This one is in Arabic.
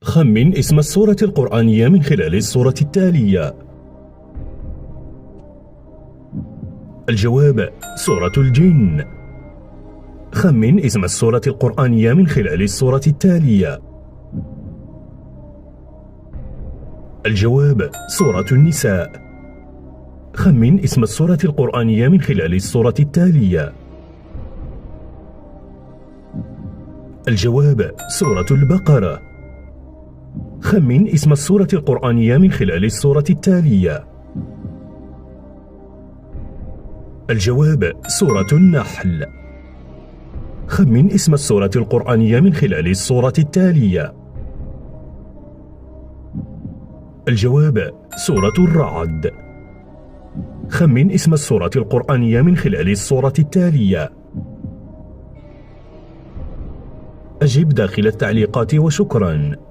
خمن اسم السورة القرآنية من خلال الصورة التالية. الجواب: سورة الجن. خمن اسم السورة القرآنية من خلال الصورة التالية. الجواب: سورة النساء. خمن اسم السورة القرآنية من خلال الصورة التالية. الجواب: سورة البقرة. خمن اسم السورة القرآنية من خلال الصورة التالية. الجواب: سورة النحل. خمن اسم السورة القرآنية من خلال الصورة التالية. الجواب: سورة الرعد. خمن اسم السورة القرآنية من خلال الصورة التالية. أجب داخل التعليقات وشكرا.